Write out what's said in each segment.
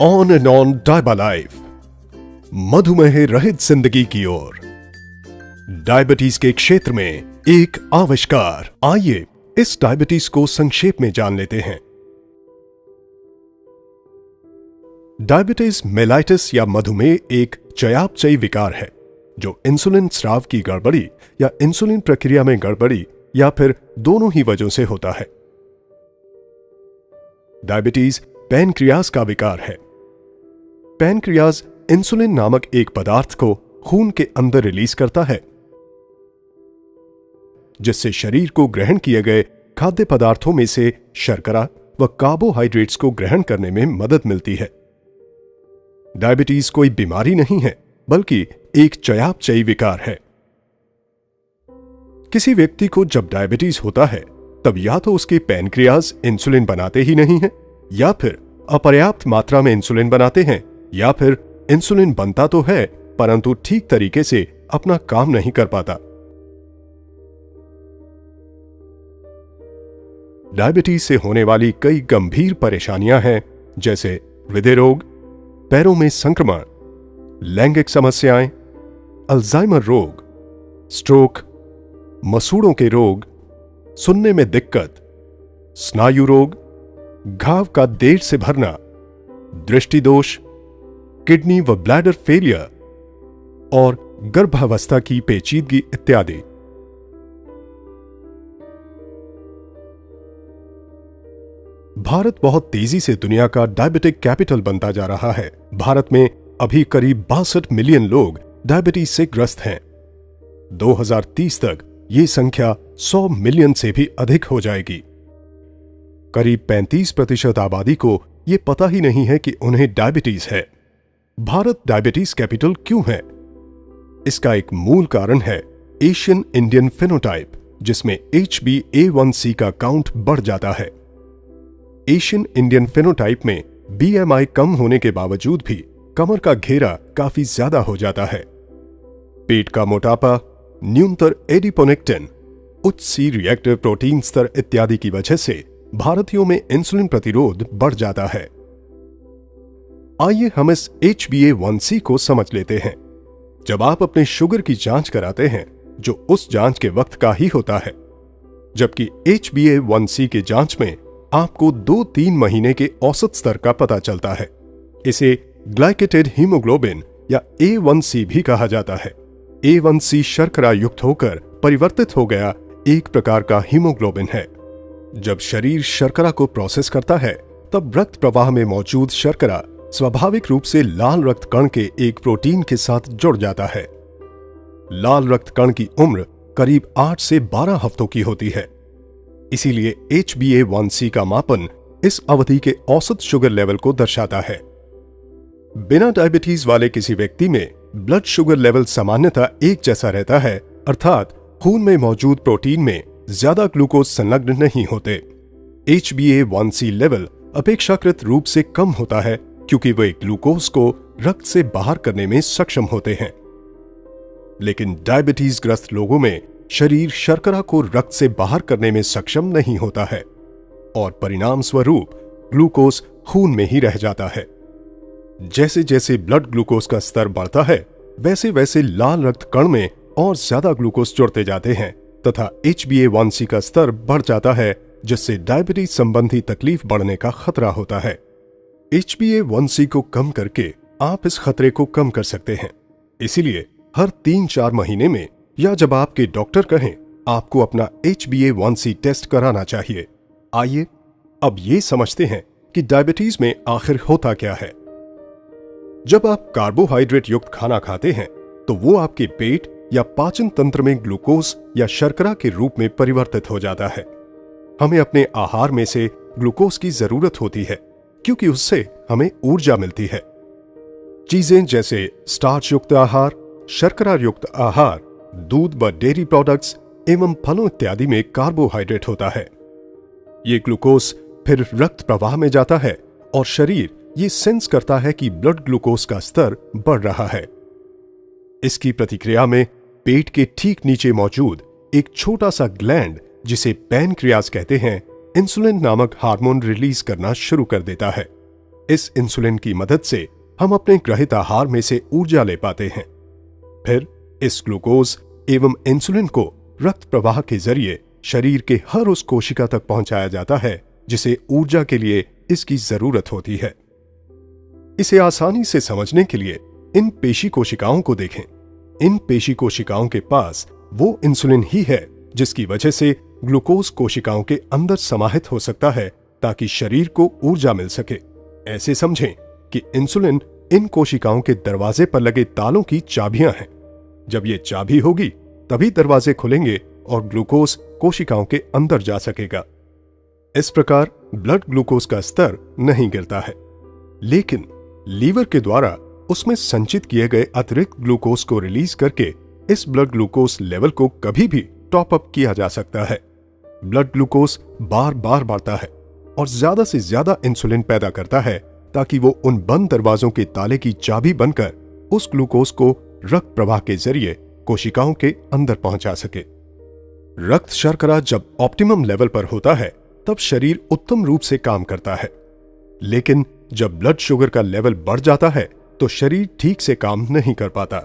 On and on डायबा life, मधुमेह रहित जिंदगी की ओर। डायबिटीज के क्षेत्र में एक आविष्कार। आइए इस डायबिटीज को संक्षेप में जान लेते हैं। डायबिटीज मेलाइटिस या मधुमेह एक चयापचयी विकार है जो इंसुलिन स्राव की गड़बड़ी या इंसुलिन प्रक्रिया में गड़बड़ी या फिर दोनों ही वजहों से होता है। डायबिटीज पैनक्रियाज का विकार है। पैनक्रियाज इंसुलिन नामक एक पदार्थ को खून के अंदर रिलीज करता है, जिससे शरीर को ग्रहण किए गए खाद्य पदार्थों में से शर्करा व कार्बोहाइड्रेट्स को ग्रहण करने में मदद मिलती है। डायबिटीज कोई बीमारी नहीं है, बल्कि एक चयापचयी विकार है। किसी व्यक्ति को जब डायबिटीज होता है, तब या तो उसके पैनक्रियाज इंसुलिन बनाते ही नहीं हैं, या फिर अपर्याप्त मात्रा में इंसुलिन बनाते हैं, या फिर इंसुलिन बनता तो है परंतु ठीक तरीके से अपना काम नहीं कर पाता। डायबिटीज से होने वाली कई गंभीर परेशानियां हैं, जैसे हृदय रोग, पैरों में संक्रमण, लैंगिक समस्याएं, अल्जाइमर रोग, स्ट्रोक, मसूड़ों के रोग, सुनने में दिक्कत, स्नायु रोग, घाव का देर से भरना, दृष्टि दोष, किडनी व ब्लैडर फेलियर और गर्भावस्था की पेचीदगी इत्यादि। भारत बहुत तेजी से दुनिया का डायबिटिक कैपिटल बनता जा रहा है। भारत में अभी करीब 62 मिलियन लोग डायबिटीज से ग्रस्त हैं। 2030 तक ये संख्या 100 मिलियन से भी अधिक हो जाएगी। करीब 35% आबादी को यह पता ही नहीं है कि उन्हें डायबिटीज है। भारत डायबिटीज कैपिटल क्यों है? इसका एक मूल कारण है एशियन इंडियन फेनोटाइप, जिसमें HbA1c का काउंट बढ़ जाता है। एशियन इंडियन फेनोटाइप में BMI कम होने के बावजूद भी कमर का घेरा काफी ज्यादा हो जाता है। पेट का मोटापा, न्यूनतर एडिपोनेक्टिन, उच्च C रिएक्टिव प्रोटीन स्तर इत्यादि की वजह से भारतीयों में इंसुलिन प्रतिरोध बढ़ जाता है। आइए हम इस HbA1c को समझ लेते हैं। जब आप अपने शुगर की जांच कराते हैं, जो उस जांच के वक्त का ही होता है, जबकि HbA1c के जांच में आपको 2-3 महीने के औसत स्तर का पता चलता है। इसे ग्लाइकेटेड हीमोग्लोबिन या A1c भी कहा जाता है। A1c शर्करा युक्त होकर परिवर्तित हो गया एक प्रकार का हीमोग्लोबिन है। जब शरीर शर्करा को प्रोसेस करता है, तब रक्त प्रवाह में मौजूद शर्करा स्वाभाविक रूप से लाल रक्त कण के एक प्रोटीन के साथ जुड़ जाता है। लाल रक्त कण की उम्र करीब 8 से 12 हफ्तों की होती है। इसीलिए HbA1c का मापन इस अवधि के औसत शुगर लेवल को दर्शाता है। बिना डायबिटीज वाले किसी व्यक्ति में ब्लड शुगर लेवल सामान्यतः एक जैसा रहता है, अर्थात खून में मौजूद प्रोटीन में ज्यादा ग्लूकोज संलग्न नहीं होते। HbA1c लेवल अपेक्षाकृत रूप से कम होता है, क्योंकि वे ग्लूकोज को रक्त से बाहर करने में सक्षम होते हैं। लेकिन डायबिटीज ग्रस्त लोगों में शरीर शर्करा को रक्त से बाहर करने में सक्षम नहीं होता है और परिणाम स्वरूप ग्लूकोज खून में ही रह जाता है। जैसे जैसे ब्लड ग्लूकोज का स्तर बढ़ता है, वैसे वैसे लाल रक्त कण में और ज्यादा ग्लूकोज जुड़ते जाते हैं तथा HbA1c का स्तर बढ़ जाता है, जिससे डायबिटीज संबंधी तकलीफ बढ़ने का खतरा होता है। HbA1c को कम करके आप इस खतरे को कम कर सकते हैं। इसीलिए हर 3-4 महीने में या जब आपके डॉक्टर कहें, आपको अपना HbA1c टेस्ट कराना चाहिए। आइए अब ये समझते हैं कि डायबिटीज में आखिर होता क्या है। जब आप कार्बोहाइड्रेट युक्त खाना खाते हैं, तो वो आपके पेट या पाचन तंत्र में ग्लूकोज या शर्करा के रूप में परिवर्तित हो जाता है। हमें अपने आहार में से ग्लूकोज की जरूरत होती है, क्योंकि उससे हमें ऊर्जा मिलती है। चीजें जैसे स्टार्च युक्त आहार, शर्करा युक्त आहार, दूध व डेयरी प्रोडक्ट्स एवं फलों इत्यादि में कार्बोहाइड्रेट होता है। ये ग्लूकोज फिर रक्त प्रवाह में जाता है और शरीर ये सेंस करता है कि ब्लड ग्लूकोज का स्तर बढ़ रहा है। इसकी प्रतिक्रिया में पेट के ठीक नीचे मौजूद एक छोटा सा ग्लैंड, जिसे पैनक्रियाज कहते हैं, इंसुलिन नामक हार्मोन रिलीज करना शुरू कर देता है। इस इंसुलिन की मदद से हम अपने ग्रहित आहार में से ऊर्जा ले पाते हैं। फिर इस ग्लूकोज एवं इंसुलिन को रक्त प्रवाह के जरिए शरीर के हर उस कोशिका तक पहुंचाया जाता है जिसे ऊर्जा के लिए इसकी जरूरत होती है। इसे आसानी से समझने के लिए इन पेशी कोशिकाओं को देखें। इन पेशी कोशिकाओं के पास वो इंसुलिन ही है जिसकी वजह से ग्लूकोज कोशिकाओं के अंदर समाहित हो सकता है ताकि शरीर को ऊर्जा मिल सके। ऐसे समझें कि इंसुलिन इन कोशिकाओं के दरवाजे पर लगे तालों की चाबियां हैं। जब ये चाबी होगी तभी दरवाजे खुलेंगे और ग्लूकोज कोशिकाओं के अंदर जा सकेगा। इस प्रकार ब्लड ग्लूकोज का स्तर नहीं गिरता है, लेकिन लीवर के द्वारा उसमें संचित किए गए अतिरिक्त ग्लूकोज को रिलीज करके इस ब्लड ग्लूकोज लेवल को कभी भी टॉप अप किया जा सकता है। ब्लड ग्लूकोज बार बार बढ़ता है और ज्यादा से ज्यादा इंसुलिन पैदा करता है ताकि वो उन बंद दरवाजों के ताले की चाबी बनकर उस ग्लूकोज को रक्त प्रवाह के जरिए कोशिकाओं के अंदर पहुंचा सके। रक्त शर्करा जब ऑप्टिमम लेवल पर होता है तब शरीर उत्तम रूप से काम करता है, लेकिन जब ब्लड शुगर का लेवल बढ़ जाता है तो शरीर ठीक से काम नहीं कर पाता।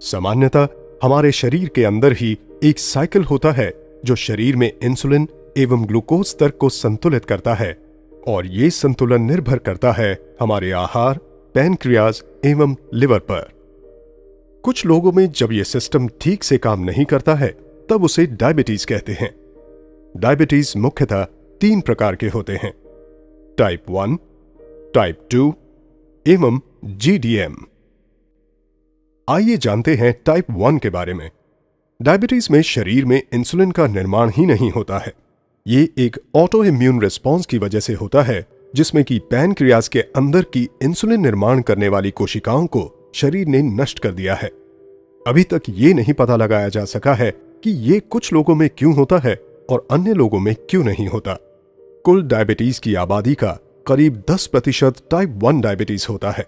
सामान्यतः हमारे शरीर के अंदर ही एक साइकिल होता है जो शरीर में इंसुलिन एवं ग्लूकोज स्तर को संतुलित करता है, और ये संतुलन निर्भर करता है हमारे आहार, पैनक्रियाज एवं लिवर पर। कुछ लोगों में जब यह सिस्टम ठीक से काम नहीं करता है तब उसे डायबिटीज कहते हैं। डायबिटीज मुख्यतः 3 प्रकार के होते हैं: टाइप 1, टाइप 2 एवं GDM। आइए जानते हैं टाइप 1 के बारे में। डायबिटीज में शरीर में इंसुलिन का निर्माण ही नहीं होता है। ये एक ऑटो इम्यून रिस्पॉन्स की वजह से होता है जिसमें कि पैनक्रियाज के अंदर की इंसुलिन निर्माण करने वाली कोशिकाओं को शरीर ने नष्ट कर दिया है। अभी तक ये नहीं पता लगाया जा सका है कि ये कुछ लोगों में क्यों होता है और अन्य लोगों में क्यों नहीं होता। कुल डायबिटीज की आबादी का करीब 10% टाइप 1 डायबिटीज होता है।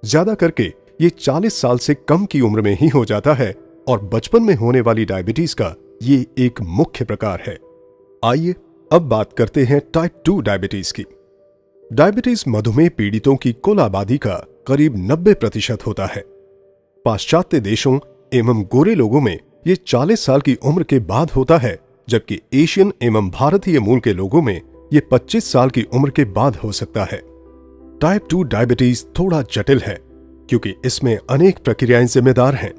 ज्यादा करके ये 40 साल से कम की उम्र में ही हो जाता है और बचपन में होने वाली डायबिटीज का ये एक मुख्य प्रकार है। आइए अब बात करते हैं टाइप 2 डायबिटीज की। डायबिटीज मधुमेह पीड़ितों की कुल आबादी का करीब 90% होता है। पाश्चात्य देशों एवं गोरे लोगों में ये 40 साल की उम्र के बाद होता है, जबकि एशियन एवं भारतीय मूल के लोगों में ये 25 साल की उम्र के बाद हो सकता है। टाइप 2 डायबिटीज थोड़ा जटिल है क्योंकि इसमें अनेक प्रक्रियाएं जिम्मेदार हैं।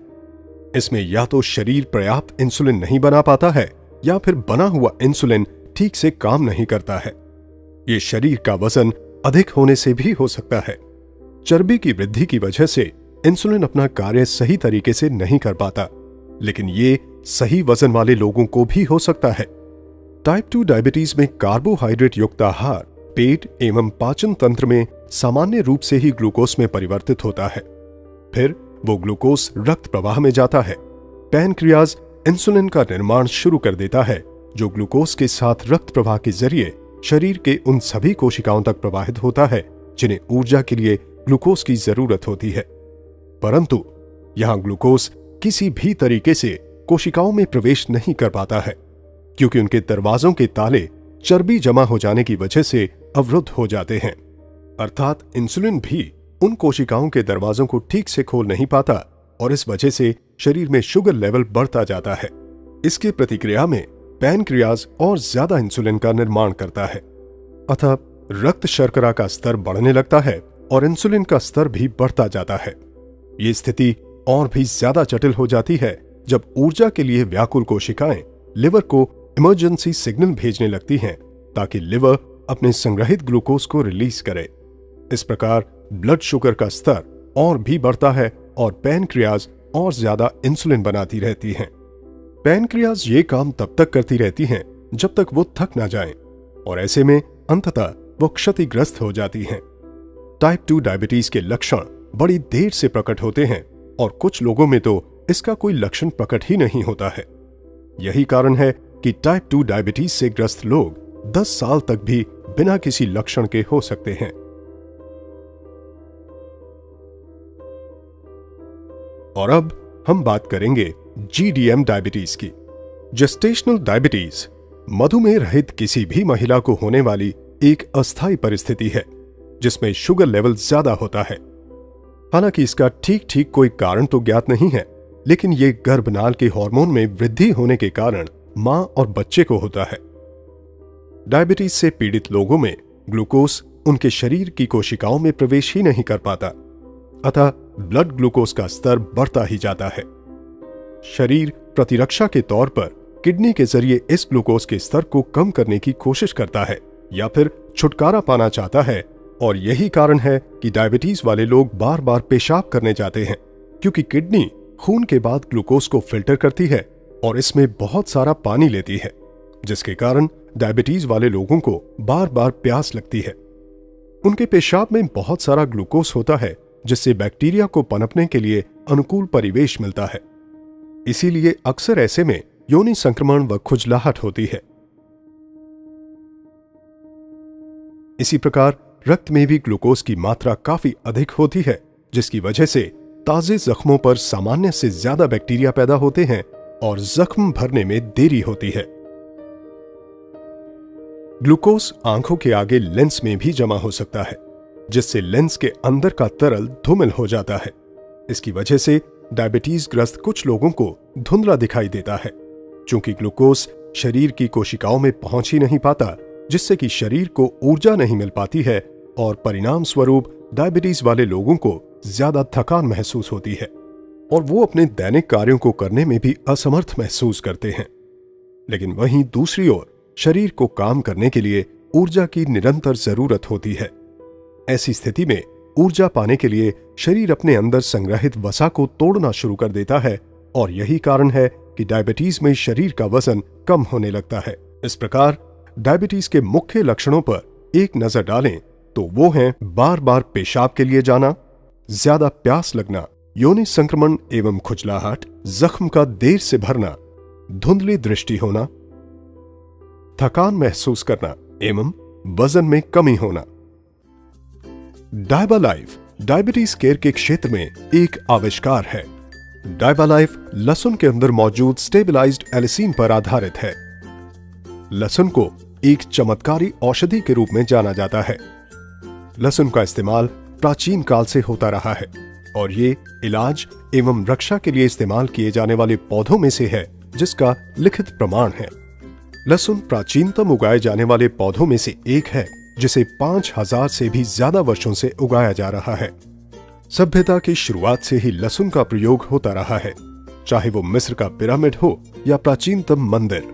इसमें या तो शरीर पर्याप्त इंसुलिन नहीं बना पाता है या फिर बना हुआ इंसुलिन ठीक से काम नहीं करता है। ये शरीर का वजन अधिक होने से भी हो सकता है। चर्बी की वृद्धि की वजह से इंसुलिन अपना कार्य सही तरीके से नहीं कर पाता, लेकिन ये सही वजन वाले लोगों को भी हो सकता है। टाइप 2 डायबिटीज में कार्बोहाइड्रेट युक्त आहार पेट एवं पाचन तंत्र में सामान्य रूप से ही ग्लूकोज में परिवर्तित होता है। फिर वो ग्लूकोज रक्त प्रवाह में जाता है। पैनक्रियाज इंसुलिन का निर्माण शुरू कर देता है जो ग्लूकोज के साथ रक्त प्रवाह के जरिए शरीर के उन सभी कोशिकाओं तक प्रवाहित होता है जिन्हें ऊर्जा के लिए ग्लूकोज की जरूरत होती है। परंतु यहां ग्लूकोज किसी भी तरीके से कोशिकाओं में प्रवेश नहीं कर पाता है क्योंकि उनके दरवाजों के ताले चर्बी जमा हो जाने की वजह से अवरुद्ध हो जाते हैं। अर्थात इंसुलिन भी उन कोशिकाओं के दरवाजों को ठीक से खोल नहीं पाता और इस वजह से शरीर में शुगर लेवल बढ़ता जाता है। इसके प्रतिक्रिया में पैनक्रियाज और ज्यादा इंसुलिन का निर्माण करता है, अतः रक्त शर्करा का स्तर बढ़ने लगता है और इंसुलिन का स्तर भी बढ़ता जाता है। ये स्थिति और भी ज्यादा जटिल हो जाती है जब ऊर्जा के लिए व्याकुल कोशिकाएं लिवर को इमरजेंसी सिग्नल भेजने लगती हैं ताकि लिवर अपने संग्रहित ग्लूकोज को रिलीज करे। इस प्रकार ब्लड शुगर का स्तर और भी बढ़ता है और पैनक्रियाज और ज्यादा इंसुलिन बनाती रहती हैं। पैनक्रियाज ये काम तब तक करती रहती हैं जब तक वो थक ना जाएं और ऐसे में अंततः वो क्षतिग्रस्त हो जाती हैं। टाइप 2 डायबिटीज के लक्षण बड़ी देर से प्रकट होते हैं और कुछ लोगों में तो इसका कोई लक्षण प्रकट ही नहीं होता है। यही कारण है कि टाइप 2 डायबिटीज से ग्रस्त लोग 10 साल तक भी बिना किसी लक्षण के हो सकते हैं। और अब हम बात करेंगे GDM डायबिटीज की। जेस्टेशनल डायबिटीज मधुमेह रहित किसी भी महिला को होने वाली एक अस्थायी परिस्थिति है। जिसमें शुगर लेवल ज्यादा होता है। हालांकि इसका ठीक ठीक कोई कारण तो ज्ञात नहीं है, लेकिन ये गर्भनाल के हार्मोन में वृद्धि होने के कारण मां और बच्चे को होता है। डायबिटीज से पीड़ित लोगों में ग्लूकोज उनके शरीर की कोशिकाओं में प्रवेश ही नहीं कर पाता, अतः ब्लड ग्लूकोज का स्तर बढ़ता ही जाता है। शरीर प्रतिरक्षा के तौर पर किडनी के जरिए इस ग्लूकोज के स्तर को कम करने की कोशिश करता है या फिर छुटकारा पाना चाहता है, और यही कारण है कि डायबिटीज वाले लोग बार बार पेशाब करने जाते हैं, क्योंकि किडनी खून के बाद ग्लूकोज को फिल्टर करती है और इसमें बहुत सारा पानी लेती है, जिसके कारण डायबिटीज वाले लोगों को बार बार प्यास लगती है। उनके पेशाब में बहुत सारा ग्लूकोज होता है, जिससे बैक्टीरिया को पनपने के लिए अनुकूल परिवेश मिलता है। इसीलिए अक्सर ऐसे में योनि संक्रमण व खुजलाहट होती है। इसी प्रकार रक्त में भी ग्लूकोज की मात्रा काफी अधिक होती है, जिसकी वजह से ताजे जख्मों पर सामान्य से ज्यादा बैक्टीरिया पैदा होते हैं और जख्म भरने में देरी होती है। ग्लूकोज आंखों के आगे लेंस में भी जमा हो सकता है, जिससे लेंस के अंदर का तरल धूमिल हो जाता है। इसकी वजह से डायबिटीज ग्रस्त कुछ लोगों को धुंधला दिखाई देता है, क्योंकि ग्लूकोज शरीर की कोशिकाओं में पहुंच ही नहीं पाता, जिससे कि शरीर को ऊर्जा नहीं मिल पाती है और परिणाम स्वरूप डायबिटीज वाले लोगों को ज्यादा थकान महसूस होती है और वो अपने दैनिक कार्यों को करने में भी असमर्थ महसूस करते हैं। लेकिन वहीं दूसरी ओर शरीर को काम करने के लिए ऊर्जा की निरंतर जरूरत होती है। ऐसी स्थिति में ऊर्जा पाने के लिए शरीर अपने अंदर संग्रहित वसा को तोड़ना शुरू कर देता है, और यही कारण है कि डायबिटीज में शरीर का वजन कम होने लगता है। इस प्रकार डायबिटीज के मुख्य लक्षणों पर एक नजर डालें तो वो हैं बार बार पेशाब के लिए जाना, ज्यादा प्यास लगना, योनि संक्रमण एवं खुजलाहट, जख्म का देर से भरना, धुंधली दृष्टि होना, थकान महसूस करना एवं वजन में कमी होना। डायबालाइफ डायबिटीज केयर के क्षेत्र में एक आविष्कार है। डायबालाइफ लहसुन के अंदर मौजूद स्टेबलाइज्ड एलिसिन पर आधारित है। लहसुन को एक चमत्कारी औषधि के रूप में जाना जाता है। लहसुन का इस्तेमाल प्राचीन काल से होता रहा है और ये इलाज एवं रक्षा के लिए इस्तेमाल किए जाने वाले पौधों में से है, जिसका लिखित प्रमाण है। लहसुन प्राचीनतम उगाए जाने वाले पौधों में से एक है, जिसे 5000 से भी ज्यादा वर्षों से उगाया जा रहा है। सभ्यता की शुरुआत से ही लहसुन का प्रयोग होता रहा है, चाहे वो मिस्र का पिरामिड हो या प्राचीनतम मंदिर।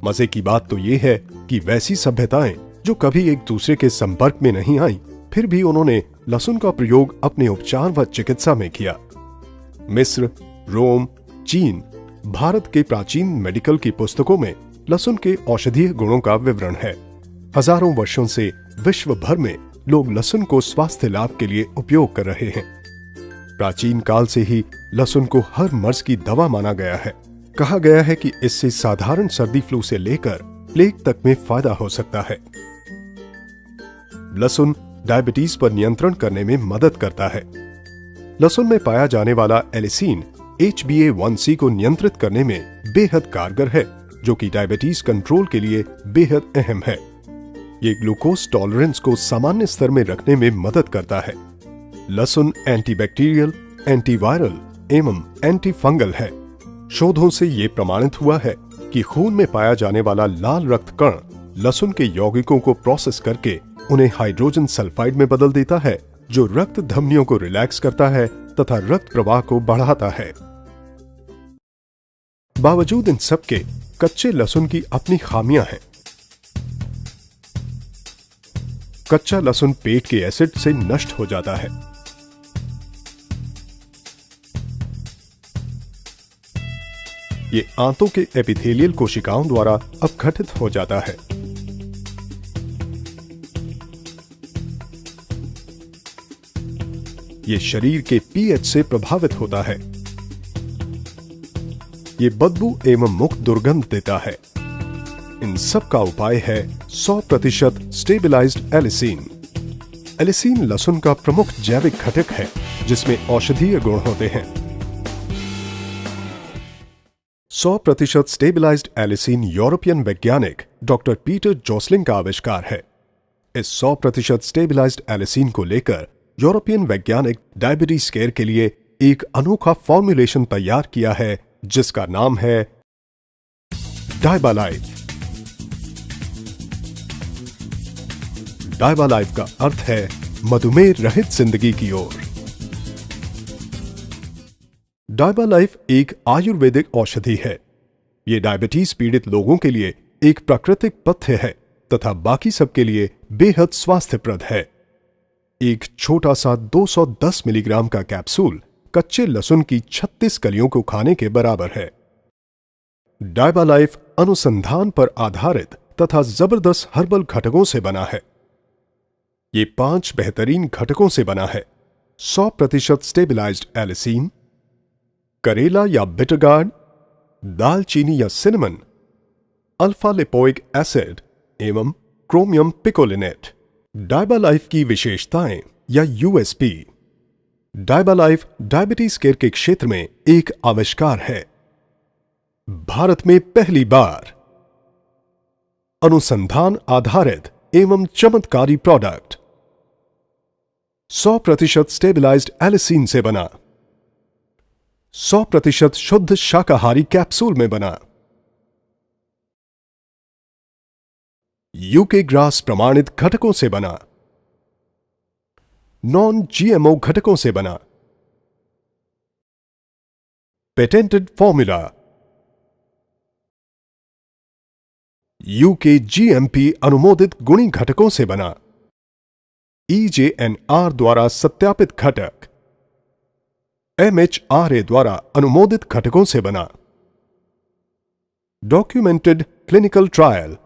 मजे की बात तो ये है कि वैसी सभ्यताएं जो कभी एक दूसरे के संपर्क में नहीं आई, फिर भी उन्होंने लहसुन का प्रयोग अपने उपचार व चिकित्सा में किया। मिस्र, रोम, चीन, भारत के प्राचीन मेडिकल की पुस्तकों में लहसुन के औषधीय गुणों का विवरण है। हजारों वर्षों से विश्व भर में लोग लहसुन को स्वास्थ्य लाभ के लिए उपयोग कर रहे हैं। प्राचीन काल से ही लहसुन को हर मर्ज की दवा माना गया है। कहा गया है कि इससे साधारण सर्दी फ्लू से लेकर प्लेग तक में फायदा हो सकता है। लहसुन डायबिटीज पर नियंत्रण करने में मदद करता है। लहसुन में पाया जाने वाला एलिसिन HbA1c को नियंत्रित करने में बेहद कारगर है, जो कि डायबिटीज कंट्रोल के लिए बेहद अहम है। ये ग्लूकोज टॉलरेंस को सामान्य स्तर में रखने में मदद करता है। लहसुन एंटीबैक्टीरियल, एंटीवायरल एवं एंटी फंगल है। शोधों से ये प्रमाणित हुआ है कि खून में पाया जाने वाला लाल रक्त कण लहसुन के यौगिकों को प्रोसेस करके उन्हें हाइड्रोजन सल्फाइड में बदल देता है, जो रक्त धमनियों को रिलैक्स करता है तथा रक्त प्रवाह को बढ़ाता है। बावजूद इन सब के कच्चे लहसुन की अपनी खामियां हैं। कच्चा लहसुन पेट के एसिड से नष्ट हो जाता है। ये आंतों के एपिथेलियल कोशिकाओं द्वारा अपघटित हो जाता है। ये शरीर के पीएच से प्रभावित होता है। ये बदबू एवं मुख दुर्गंध देता है। इन सब का उपाय है 100% स्टेबलाइज्ड एलिसिन। एलिसिन लहसुन का प्रमुख जैविक घटक है, जिसमें औषधीय गुण होते हैं। 100% स्टेबलाइज्ड एलिसिन यूरोपियन वैज्ञानिक डॉक्टर पीटर जोसलिंग का आविष्कार है। इस 100% स्टेबलाइज्ड एलिसिन को लेकर यूरोपियन वैज्ञानिक डायबिटीज केयर के लिए एक अनोखा फॉर्मुलेशन तैयार किया है जिसका नाम है डायबालाइफ। डायबालाइफ का अर्थ है मधुमेह रहित जिंदगी की ओर। डायबालाइफ एक आयुर्वेदिक औषधि है। यह डायबिटीज पीड़ित लोगों के लिए एक प्राकृतिक पथ्य है तथा बाकी सबके लिए बेहद स्वास्थ्यप्रद है। एक छोटा सा 210 मिलीग्राम का कैप्सूल कच्चे लहसुन की 36 कलियों को खाने के बराबर है। डायबालाइफ अनुसंधान पर आधारित तथा जबरदस्त हर्बल घटकों से बना है। ये 5 बेहतरीन घटकों से बना है। 100% स्टेबलाइज्ड एलिसिन, करेला या बिटरगार्ड, दालचीनी या सिनेमन, अल्फा लिपोइक एसिड एवं क्रोमियम पिकोलिनेट। डायबालाइफ की विशेषताएं या यूएसपी। डायबालाइफ डायबिटीज केयर के क्षेत्र में एक आविष्कार है। भारत में पहली बार अनुसंधान आधारित एवं चमत्कारी प्रोडक्ट 100% स्टेबलाइज्ड एलिसिन से बना, 100% शुद्ध शाकाहारी कैप्सूल में बना, यूके ग्रास प्रमाणित घटकों से बना, नॉन जीएमओ घटकों से बना, पेटेंटेड फॉर्मूला, यूके जीएमपी अनुमोदित गुणी घटकों से बना, EJNR द्वारा सत्यापित घटक, MHRA द्वारा अनुमोदित घटकों से बना, डॉक्यूमेंटेड क्लिनिकल ट्रायल।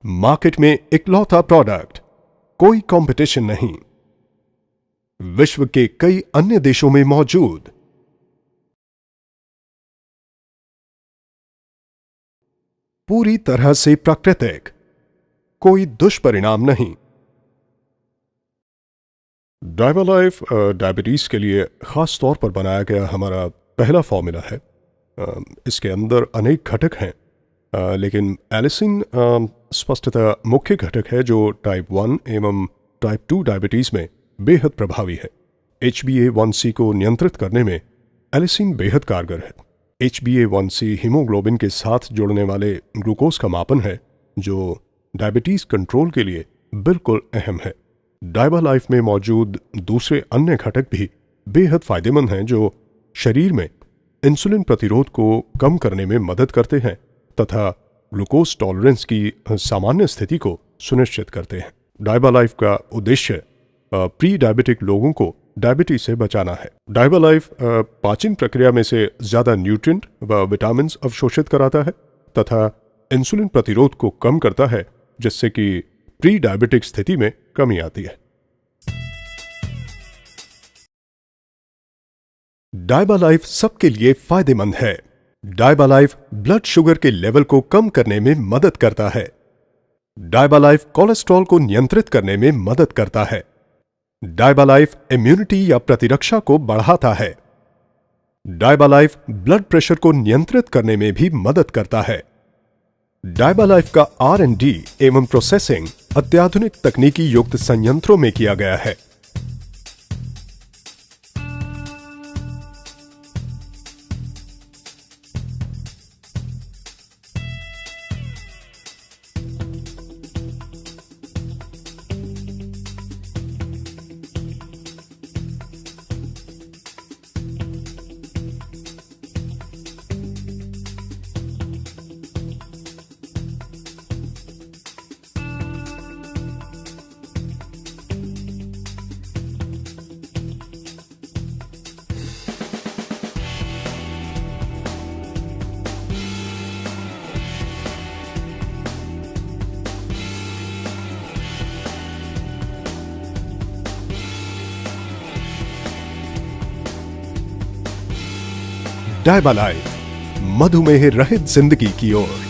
मार्केट में इकलौता प्रोडक्ट, कोई कंपटीशन नहीं। विश्व के कई अन्य देशों में मौजूद। पूरी तरह से प्राकृतिक, कोई दुष्परिणाम नहीं। डायबालाइफ डायबिटीज के लिए खास तौर पर बनाया गया हमारा पहला फॉर्मूला है। इसके अंदर अनेक घटक हैं, लेकिन एलिसिन स्पष्टतः मुख्य घटक है जो टाइप 1 एवं टाइप 2 डायबिटीज में बेहद प्रभावी है। HbA1c को नियंत्रित करने में एलिसिन बेहद कारगर है। HbA1c हीमोग्लोबिन के साथ जोड़ने वाले ग्लूकोज का मापन है जो डायबिटीज कंट्रोल के लिए बिल्कुल अहम है। डायबालाइफ में मौजूद दूसरे अन्य घटक भी बेहद फायदेमंद हैं जो शरीर में इंसुलिन प्रतिरोध को कम करने में मदद करते हैं तथा ग्लूकोज टॉलरेंस की सामान्य स्थिति को सुनिश्चित करते हैं। डायबालाइफ का उद्देश्य प्री डायबिटिक लोगों को डायबिटीज से बचाना है। डायबालाइफ पाचन प्रक्रिया में से ज्यादा न्यूट्रिएंट व विटामिन अवशोषित कराता है तथा इंसुलिन प्रतिरोध को कम करता है जिससे कि प्री डायबिटिक स्थिति में कमी आती है। डायबालाइफ सबके लिए फायदेमंद है। डायबालाइफ ब्लड शुगर के लेवल को कम करने में मदद करता है। डायबालाइफ कोलेस्ट्रॉल को नियंत्रित करने में मदद करता है। डायबालाइफ इम्यूनिटी या प्रतिरक्षा को बढ़ाता है। डायबालाइफ ब्लड प्रेशर को नियंत्रित करने में भी मदद करता है। डायबालाइफ का R&D एवं प्रोसेसिंग अत्याधुनिक तकनीकी युक्त संयंत्रों में किया गया है। डायबालाइफ, मधुमेह रहित जिंदगी की ओर।